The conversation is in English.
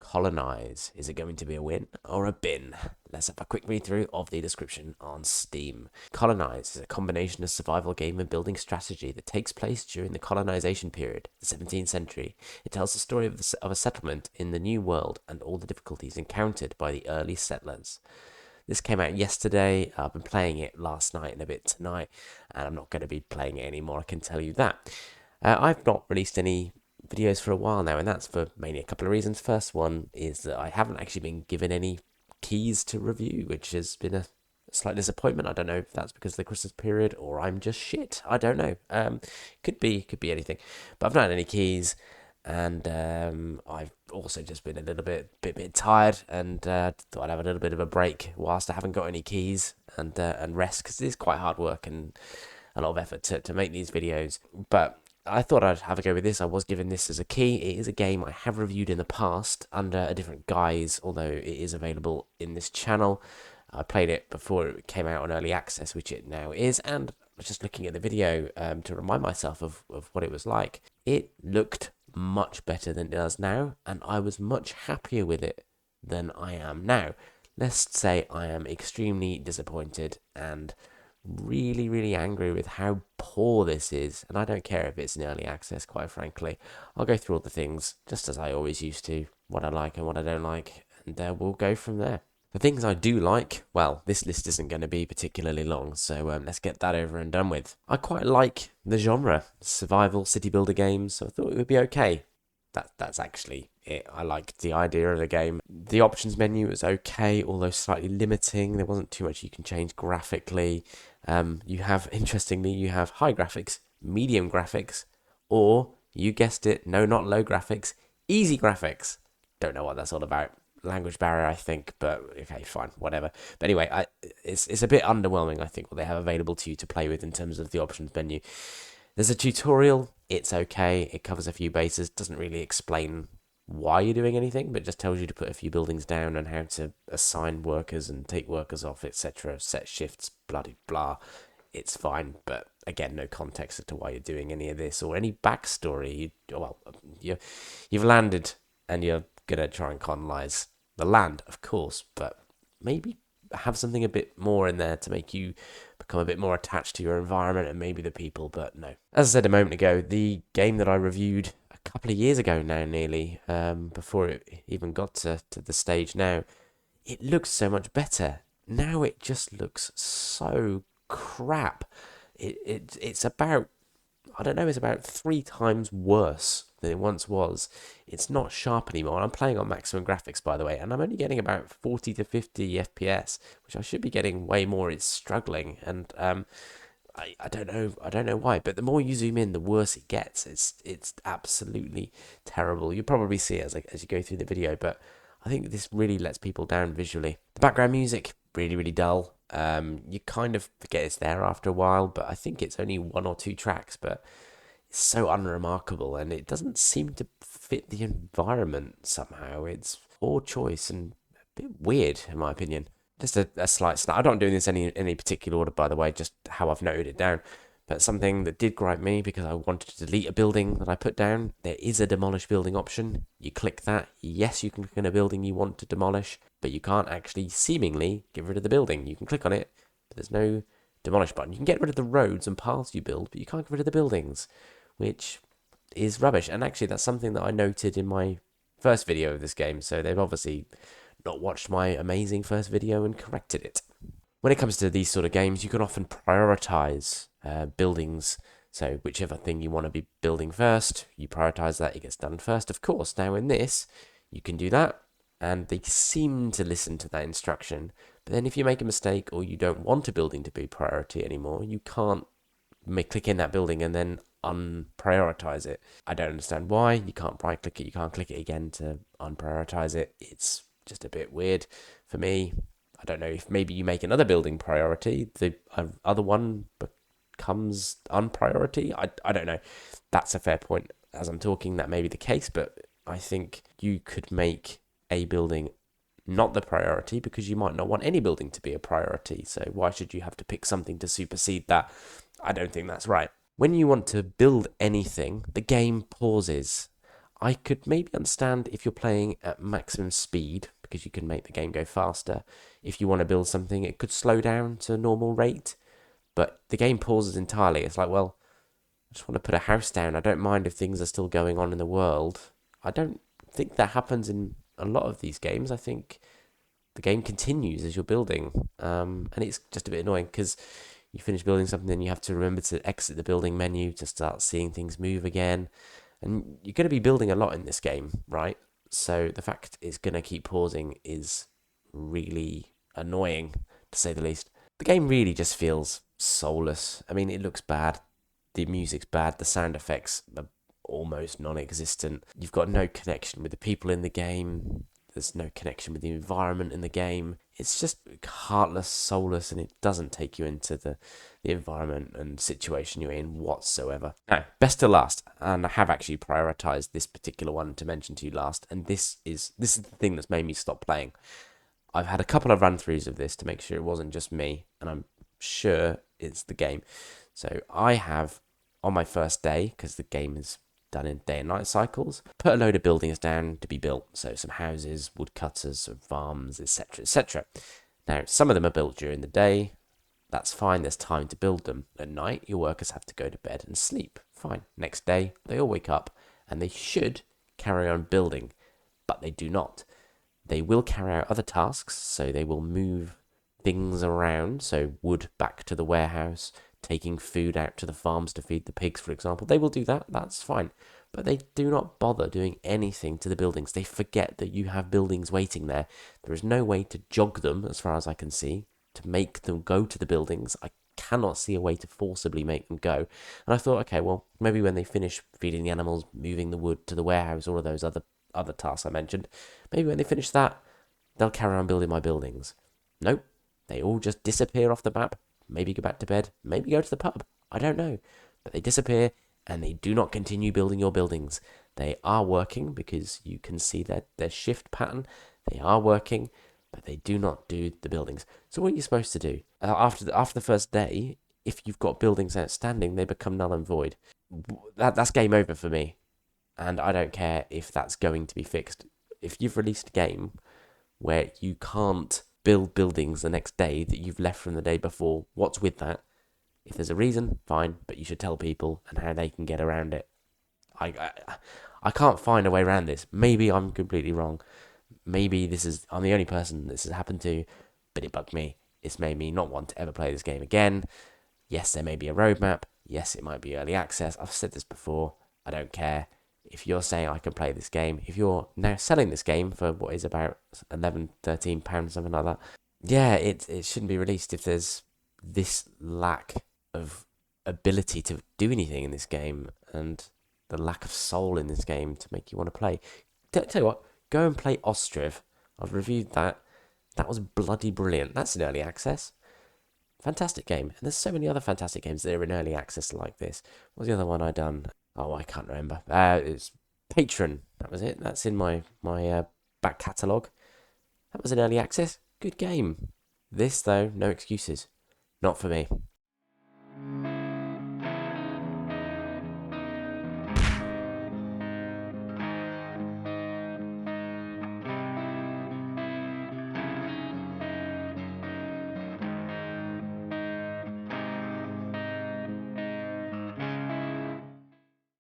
Colonize. Is it going to be a win or a bin? Let's have a quick read through of the description on Steam. Colonize is a combination of survival game and building strategy that takes place during the colonization period, the 17th century. It tells the story of a settlement in the New World and all the difficulties encountered by the early settlers. This came out yesterday. I've been playing it last night and a bit tonight, and I'm not going to be playing it anymore, I can tell you that. I've not released any videos for a while now, and that's for mainly a couple of reasons. First one is that I haven't actually been given any keys to review, which has been a slight disappointment. I don't know if that's because of the Christmas period or I'm just shit. I don't know. Could be anything. But I've not had any keys, and I've also just been a little bit tired, and thought I'd have a little bit of a break whilst I haven't got any keys and rest, because it is quite hard work and a lot of effort to make these videos. But I thought I'd have a go with this. I was given this as a key. It is a game I have reviewed in the past under a different guise, although it is available in this channel. I played it before it came out on early access, which it now is, and I was just looking at the video to remind myself of what it was like. It looked much better than it does now, and I was much happier with it than I am now. Let's say I am extremely disappointed and really angry with how poor this is, and I don't care if it's in early access, quite frankly. I'll go through all the things just as I always used to, what I like and what I don't like, and we'll go from there. The things I do like, well, this list isn't going to be particularly long, so let's get that over and done with. I quite like the genre, survival city builder games, so I thought it would be okay. That's actually it. I liked the idea of the game. The options menu was okay, although slightly limiting. There wasn't too much you can change graphically. Interestingly, you have high graphics, medium graphics, or, you guessed it, no, not low graphics, easy graphics. Don't know what that's all about. Language barrier, I think, but okay, fine, whatever. But anyway, it's a bit underwhelming, I think, what they have available to you to play with in terms of the options menu. There's a tutorial. It's okay. It covers a few bases. Doesn't really explain why you're doing anything, but just tells you to put a few buildings down and how to assign workers and take workers off, etc. Set shifts, bloody blah. It's fine, but again, no context as to why you're doing any of this or any backstory. You've landed and you're gonna try and colonize the land, of course, but maybe have something a bit more in there to make you become a bit more attached to your environment and maybe the people, but no. As I said a moment ago, the game that I reviewed a couple of years ago now, nearly, before it even got to the stage now, it looks so much better. Now it just looks so crap. It's about, I don't know, it's about 3 times worse than it once was. It's not sharp anymore. I'm playing on maximum graphics, by the way, and I'm only getting about 40 to 50 FPS, which I should be getting way more. It's struggling, and I don't know why. But the more you zoom in, the worse it gets. It's absolutely terrible. You'll probably see it as you go through the video, but I think this really lets people down visually. The background music, really dull. You kind of forget it's there after a while, but I think it's only 1 or 2 tracks, but it's so unremarkable, and it doesn't seem to fit the environment somehow. It's poor choice and a bit weird, in my opinion. Just a slight snap. I'm not doing this in any particular order, by the way, just how I've noted it down. But something that did gripe me, because I wanted to delete a building that I put down, there is a demolish building option. You click that. Yes, you can click on a building you want to demolish, but you can't actually seemingly get rid of the building. You can click on it, but there's no demolish button. You can get rid of the roads and paths you build, but you can't get rid of the buildings, which is rubbish. And actually, that's something that I noted in my first video of this game, so they've obviously not watched my amazing first video and corrected it. When it comes to these sort of games, you can often prioritize buildings. So whichever thing you want to be building first, you prioritize that, it gets done first, of course. Now in this, you can do that, and they seem to listen to that instruction. But then if you make a mistake or you don't want a building to be priority anymore, you can't click in that building and then unprioritize it. I don't understand why. You can't right click it, you can't click it again to unprioritize it. It's just a bit weird for me. I don't know if maybe you make another building priority, the other one becomes unpriority. I don't know. That's a fair point. As I'm talking, that may be the case, but I think you could make a building not the priority because you might not want any building to be a priority. So why should you have to pick something to supersede that? I don't think that's right. When you want to build anything, the game pauses. I could maybe understand if you're playing at maximum speed, because you can make the game go faster. If you want to build something, it could slow down to a normal rate, but the game pauses entirely. It's like, well, I just want to put a house down. I don't mind if things are still going on in the world. I don't think that happens in a lot of these games. I think the game continues as you're building, and it's just a bit annoying because you finish building something, then you have to remember to exit the building menu to start seeing things move again. And you're going to be building a lot in this game, right? So the fact it's going to keep pausing is really annoying, to say the least. The game really just feels soulless. I mean, it looks bad. The music's bad. The sound effects are almost non existent. You've got no connection with the people in the game. There's no connection with the environment in the game. It's just heartless, soulless, and it doesn't take you into the environment and situation you're in whatsoever. Now, best to last, and I have actually prioritized this particular one to mention to you last, and this is the thing that's made me stop playing. I've had a couple of run-throughs of this to make sure it wasn't just me, and I'm sure it's the game. So I have, on my first day, because the game is done in day and night cycles, put a load of buildings down to be built. So some houses, woodcutters, some farms, etc., etc. Now, some of them are built during the day. That's fine, there's time to build them. At night, your workers have to go to bed and sleep. Fine. Next day, they all wake up and they should carry on building, but they do not. They will carry out other tasks, so they will move things around, so wood back to the warehouse, taking food out to the farms to feed the pigs, for example. They will do that, that's fine. But they do not bother doing anything to the buildings. They forget that you have buildings waiting there. There is no way to jog them, as far as I can see, to make them go to the buildings. I cannot see a way to forcibly make them go. And I thought, okay, well, maybe when they finish feeding the animals, moving the wood to the warehouse, all of those other tasks I mentioned, maybe when they finish that, they'll carry on building my buildings. Nope, they all just disappear off the map. Maybe go back to bed, maybe go to the pub. I don't know. But they disappear and they do not continue building your buildings. They are working because you can see their shift pattern. They are working, but they do not do the buildings. So what are you supposed to do? After the first day, if you've got buildings outstanding, they become null and void. That's game over for me. And I don't care if that's going to be fixed. If you've released a game where you can't build buildings the next day that you've left from the day before, what's with that? If there's a reason, fine, but you should tell people and how they can get around it. I can't find a way around this. Maybe I'm completely wrong. Maybe I'm the only person this has happened to, but it bugged me. It's made me not want to ever play this game again. Yes, there may be a roadmap. Yes, it might be early access. I've said this before. I don't care. If you're saying I can play this game, if you're now selling this game for what is about £11, £13, something like that, yeah, it shouldn't be released if there's this lack of ability to do anything in this game and the lack of soul in this game to make you want to play. Tell you what, go and play Ostriv. I've reviewed that. That was bloody brilliant. That's in early access. Fantastic game. And there's so many other fantastic games that are in early access like this. What was the other one I done? Oh, I can't remember. It's Patron. That was it. That's in my back catalogue. That was in early access. Good game. This, though, no excuses. Not for me.